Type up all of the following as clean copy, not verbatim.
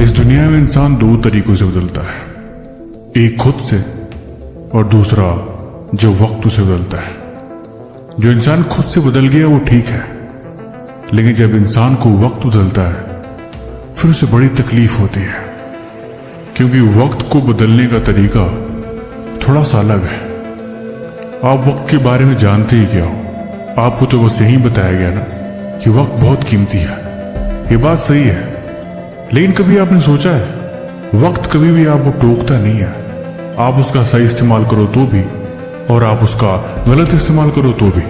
इस दुनिया में इंसान दो तरीकों से बदलता है, एक खुद से और दूसरा जो वक्त उसे बदलता है। जो इंसान खुद से बदल गया वो ठीक है, लेकिन जब इंसान को वक्त बदलता है फिर उसे बड़ी तकलीफ होती है, क्योंकि वक्त को बदलने का तरीका थोड़ा सा अलग है। आप वक्त के बारे में जानते ही क्या हो, आपको तो बस यही बताया गया ना कि वक्त बहुत कीमती है। ये बात सही है, लेकिन कभी आपने सोचा है वक्त कभी भी आपको टोकता नहीं है। आप उसका सही इस्तेमाल करो तो भी और आप उसका गलत इस्तेमाल करो तो भी।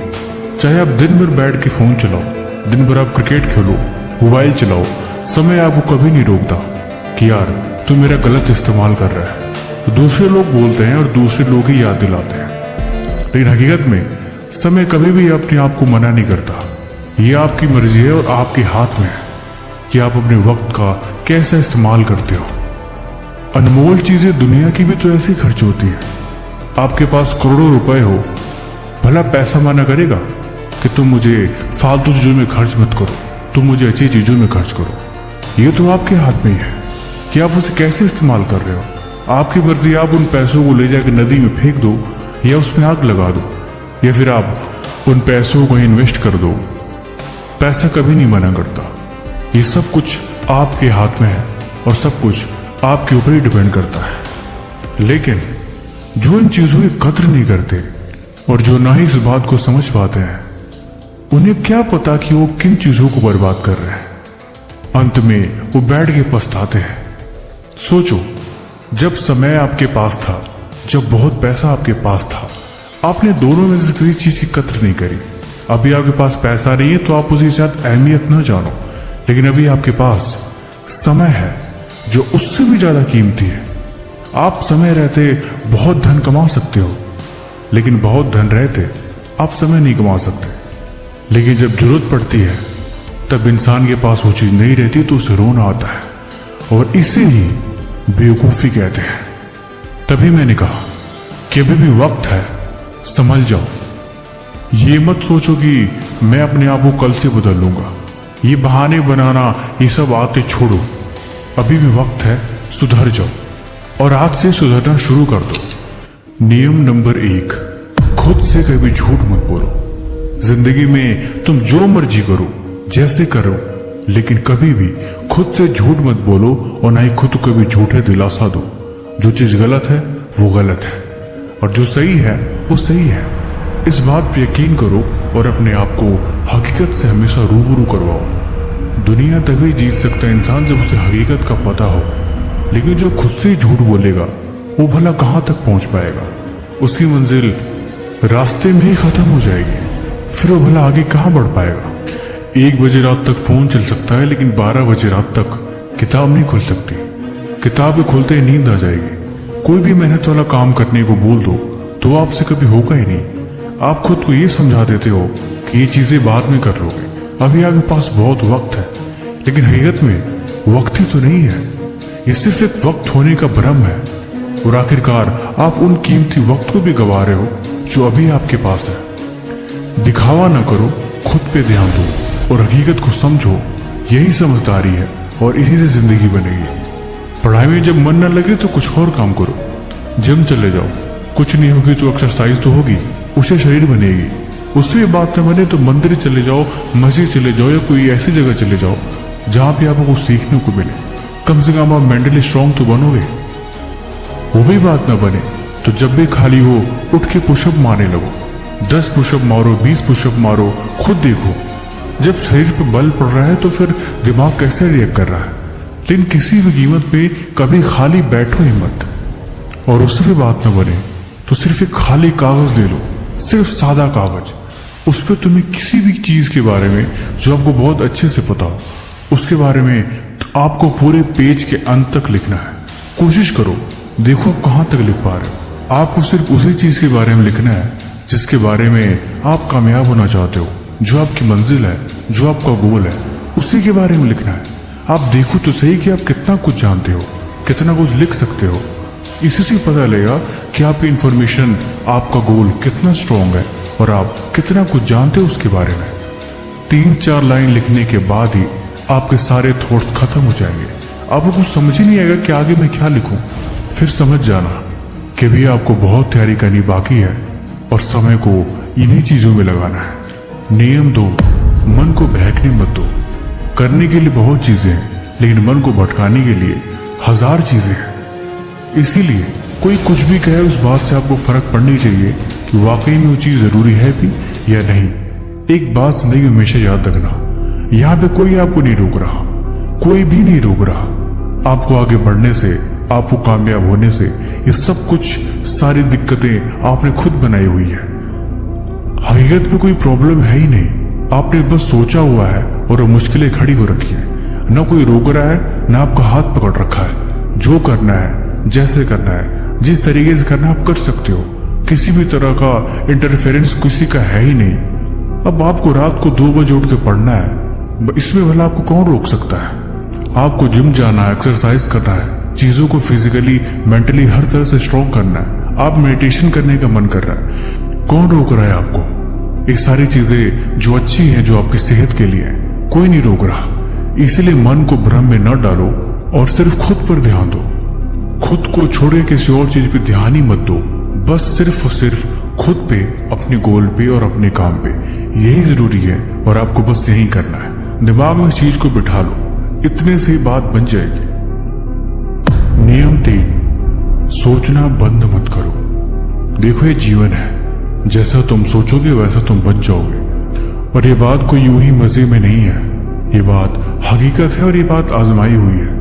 चाहे आप दिन भर बैठ के फोन चलाओ, दिन भर आप क्रिकेट खेलो, मोबाइल चलाओ, समय आपको कभी नहीं रोकता कि यार तू मेरा गलत इस्तेमाल कर रहा है। तो दूसरे लोग बोलते हैं और दूसरे लोग ही याद दिलाते हैं, लेकिन हकीकत में समय कभी भी अपने आप को मना नहीं करता। ये आपकी मर्जी है और आपके हाथ में है कि आप अपने वक्त का कैसा इस्तेमाल करते हो। अनमोल चीजें दुनिया की भी तो ऐसी खर्च होती है। आपके पास करोड़ों रुपए हो, भला पैसा मना करेगा कि तुम मुझे फालतू चीजों में खर्च मत करो, तुम मुझे अच्छी चीजों में खर्च करो। ये तो आपके हाथ में ही है कि आप उसे कैसे इस्तेमाल कर रहे हो। आपकी मर्जी, आप उन पैसों को ले जाकर नदी में फेंक दो या उसमें आग लगा दो, या फिर आप उन पैसों को इन्वेस्ट कर दो। पैसा कभी नहीं मना करता। ये सब कुछ आपके हाथ में है और सब कुछ आपके ऊपर ही डिपेंड करता है। लेकिन जो इन चीजों की कद्र नहीं करते और जो ना ही इस बात को समझ पाते हैं, उन्हें क्या पता कि वो किन चीजों को बर्बाद कर रहे हैं। अंत में वो बैठ के पछताते हैं। सोचो, जब समय आपके पास था, जब बहुत पैसा आपके पास था, आपने दोनों में से किसी चीज की कद्र नहीं करी। अभी आपके पास पैसा नहीं है तो आप उसकी शायद अहमियत न जानो, लेकिन अभी आपके पास समय है जो उससे भी ज्यादा कीमती है। आप समय रहते बहुत धन कमा सकते हो, लेकिन बहुत धन रहते आप समय नहीं कमा सकते। लेकिन जब जरूरत पड़ती है तब इंसान के पास वो चीज नहीं रहती तो उसे रोना आता है, और इसे ही बेवकूफी कहते हैं। तभी मैंने कहा कि अभी भी वक्त है, संभल जाओ। ये मत सोचो कि मैं अपने आप को कल से बदल लूंगा। ये बहाने बनाना, ये सब आते छोड़ो। अभी भी वक्त है, सुधर जाओ और आज से सुधरना शुरू कर दो। नियम नंबर 1, खुद से कभी झूठ मत बोलो। जिंदगी में तुम जो मर्जी करो, जैसे करो, लेकिन कभी भी खुद से झूठ मत बोलो और ना ही खुद को कभी झूठे दिलासा दो। जो चीज गलत है वो गलत है और जो सही है वो सही है। इस बात पर यकीन करो और अपने आप को हकीकत से हमेशा रूबरू करवाओ। दुनिया तभी जीत सकता है इंसान जब उसे हकीकत का पता हो, लेकिन जो खुद से झूठ बोलेगा वो भला कहाँ तक पहुंच पाएगा। उसकी मंजिल रास्ते में ही खत्म हो जाएगी, फिर वो भला आगे कहाँ बढ़ पाएगा। 1 बजे रात तक फोन चल सकता है, लेकिन 12 बजे रात तक किताब नहीं खुल सकती। किताब खुलते ही नींद आ जाएगी। कोई भी मेहनत वाला काम करने को बोल दो तो आपसे कभी होगा ही नहीं। आप खुद को ये समझा देते हो कि ये चीजें बाद में कर लोगे, अभी आपके पास बहुत वक्त है, लेकिन हकीकत में वक्त ही तो नहीं है। ये सिर्फ एक वक्त होने का भ्रम है और आखिरकार आप उन कीमती वक्त को भी गवा रहे हो जो अभी आपके पास है। दिखावा ना करो, खुद पे ध्यान दो और हकीकत को समझो। यही समझदारी है और इसी से जिंदगी बनेगी। पढ़ाई में जब मन न लगे तो कुछ और काम करो। जिम चले जाओ, कुछ नहीं होगी तो एक्सरसाइज तो होगी, उससे शरीर बनेगी। उससे भी बात न बने तो मंदिर चले जाओ, मस्जिद चले जाओ या कोई ऐसी जगह चले जाओ जहां पे आपको कुछ सीखने को मिले। कम से कम आप मेंटली स्ट्रांग तो बनोगे। वो भी बात न बने तो जब भी खाली हो उठ के पुशअप मारने लगो। 10 पुशअप मारो, 20 पुशअप मारो। खुद देखो, जब शरीर पे बल पड़ रहा है तो फिर दिमाग कैसे रिएक्ट कर रहा है। लेकिन किसी भी कीमत पे कभी खाली बैठो ही मत। और उससे भी बात न बने तो सिर्फ एक खाली कागज ले लो, सिर्फ सादा कागज। उस पर तुम्हें किसी भी चीज के बारे में जो आपको बहुत अच्छे से पता हो, उसके बारे में तो आपको पूरे पेज के अंत तक लिखना है। कोशिश करो, देखो आप कहाँ तक लिख पा रहे हो। आपको सिर्फ उसी चीज के बारे में लिखना है जिसके बारे में आप कामयाब होना चाहते हो, जो आपकी मंजिल है, जो आपका गोल है, उसी के बारे में लिखना है। आप देखो तो सही कि आप कितना कुछ जानते हो, कितना कुछ लिख सकते हो। इसी से पता लगेगा कि आपकी इंफॉर्मेशन, आपका गोल कितना स्ट्रांग है और आप कितना कुछ जानते हो उसके बारे में। 3-4 लाइन लिखने के बाद ही आपके सारे थॉट्स खत्म हो जाएंगे। आपको कुछ समझ ही नहीं आएगा कि आगे मैं क्या लिखूं। फिर समझ जाना कि भी आपको बहुत तैयारी करनी बाकी है और समय को इन्हीं चीजों में लगाना है। नियम 2, मन को बहकने मत दो। करने के लिए बहुत चीजें हैं, लेकिन मन को भटकाने के लिए 1000 चीजें हैं। इसीलिए कोई कुछ भी कहे, उस बात से आपको फर्क पड़नी चाहिए कि वाकई में वो चीज जरूरी है भी या नहीं। एक बात जिंदगी में हमेशा याद रखना, यहाँ पे कोई आपको नहीं रोक रहा, कोई भी नहीं रोक रहा आपको आगे बढ़ने से, आपको कामयाब होने से। ये सब कुछ सारी दिक्कतें आपने खुद बनाई हुई है। हकीकत में कोई प्रॉब्लम है ही नहीं, आपने बस सोचा हुआ है और वो मुश्किलें खड़ी हो रखी है। ना कोई रोक रहा है, ना आपका हाथ पकड़ रखा है। जो करना है, जैसे करना है, जिस तरीके से करना है आप कर सकते हो। किसी भी तरह का इंटरफेरेंस किसी का है ही नहीं। अब आपको रात को 2 बजे उठ के पढ़ना है, इसमें भला आपको कौन रोक सकता है। आपको जिम जाना है, एक्सरसाइज करना है, चीजों को फिजिकली मेंटली हर तरह से स्ट्रॉन्ग करना है। आप मेडिटेशन करने का मन कर रहा है, कौन रोक रहा है आपको। ये सारी चीजें जो अच्छी हैं, जो आपकी सेहत के लिए है, कोई नहीं रोक रहा। इसलिए मन को भ्रम में न डालो और सिर्फ खुद पर ध्यान दो। खुद को छोड़े किसी और चीज पे ध्यान ही मत दो। बस सिर्फ और सिर्फ खुद पे, अपने गोल पे और अपने काम पे, यही जरूरी है। और आपको बस यही करना है। दिमाग में इस चीज को बिठा लो, इतने से बात बन जाएगी। नियम 3, सोचना बंद मत करो। देखो ये जीवन है, जैसा तुम सोचोगे वैसा तुम बन जाओगे। और ये बात कोई यूं ही मजे में नहीं है, ये बात हकीकत है और ये बात आजमाई हुई है।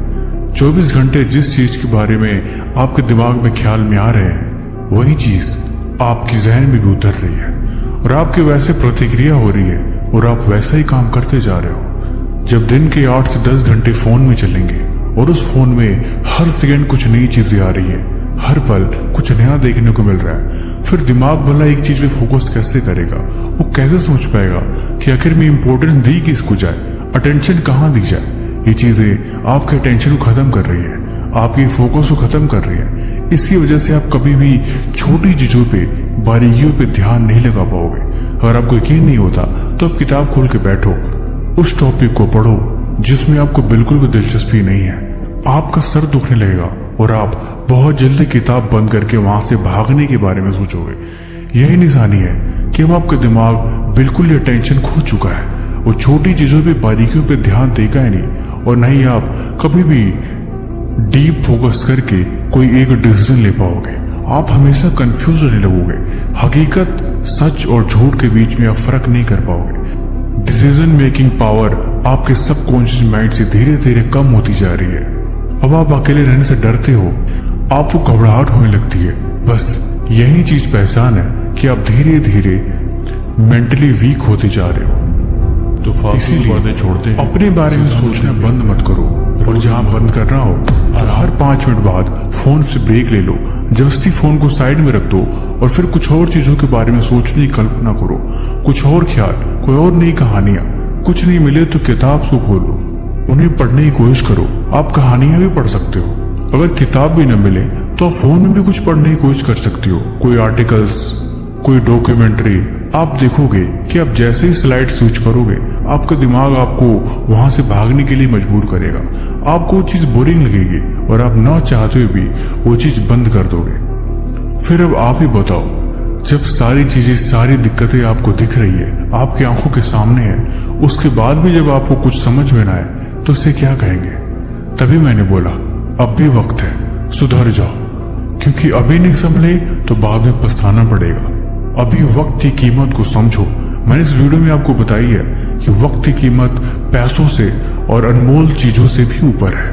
24 घंटे जिस चीज के बारे में आपके दिमाग में ख्याल में आ रहे हैं, वही चीज आपकी जहन में भी उतर रही है और आपकी वैसे प्रतिक्रिया हो रही है और आप वैसा ही काम करते जा रहे हो। जब दिन के 8 से 10 घंटे फोन में चलेंगे और उस फोन में हर सेकंड कुछ नई चीजें आ रही है, हर पल कुछ नया देखने को मिल रहा है, फिर दिमाग भला एक चीज पे फोकस कैसे करेगा। वो कैसे समझ पाएगा कि आखिर में इंपॉर्टेंस दी किसको जाए, अटेंशन कहाँ दी जाए। ये चीजें आपके अटेंशन को खत्म कर रही है, आपके फोकस को खत्म कर रही है। इसकी वजह से आप कभी भी छोटी चीजों पे, बारीकियों पे ध्यान नहीं लगा पाओगे। अगर आपको यकीन नहीं होता तो आप किताब खोल के बैठो, उस टॉपिक को पढ़ो जिसमें आपको बिल्कुल भी दिलचस्पी नहीं है। आपका सर दुखने लगेगा और आप बहुत जल्दी किताब बंद करके वहां से भागने के बारे में सोचोगे। यही निशानी है कि अब आपका दिमाग बिल्कुल ये टेंशन खो चुका है। वो छोटी चीजों पे, बारीकियों पे ध्यान देगा ही नहीं और नहीं आप कभी भी डीप फोकस करके कोई एक डिसीजन ले पाओगे। आप हमेशा कंफ्यूज रहने लगोगे। हकीकत, सच और झूठ के बीच में आप फर्क नहीं कर पाओगे। डिसीजन मेकिंग पावर आपके सबकॉन्शियस माइंड से धीरे धीरे कम होती जा रही है। अब आप अकेले रहने से डरते हो, आपको घबराहट होने लगती है। बस यही चीज पहचान है कि आप धीरे धीरे मेंटली वीक होते जा रहे हो। तो इसीलिए बातें छोड़ते हैं, अपने बारे में सोचना बंद मत करो। और जहां बंद करना हो तो हर 5 मिनट बाद फोन से ब्रेक ले लो, जबरदस्ती फोन को साइड में रख दो और फिर कुछ और चीजों के बारे में सोचने की कल्पना करो। कुछ और ख्याल, कोई और नई कहानियां। कुछ नहीं मिले तो किताब को खोलो, उन्हें पढ़ने की कोशिश करो। आप कहानियां भी पढ़ सकते हो। अगर किताब भी न मिले तो आप फोन में भी कुछ पढ़ने की कोशिश कर सकते हो। कोई आर्टिकल्स, कोई डॉक्यूमेंट्री। आप देखोगे कि आप जैसे ही स्लाइड स्विच करोगे, आपका दिमाग आपको वहां से भागने के लिए मजबूर करेगा। आपको वो चीज बोरिंग लगेगी और आप ना चाहते हुए भी वो चीज बंद कर दोगे। फिर अब आप ही बताओ, जब सारी चीजें, सारी दिक्कतें आपको दिख रही है, आपकी आंखों के सामने है, उसके बाद भी जब आपको कुछ समझ में ना आए तो उसे क्या कहेंगे। तभी मैंने बोला अब भी वक्त है, सुधर जाओ, क्योंकि अभी नहीं संभले तो बाद में पछताना पड़ेगा। अभी वक्त की कीमत को समझो। मैंने इस वीडियो में आपको बताई है कि वक्त की कीमत पैसों से और अनमोल चीजों से भी ऊपर है।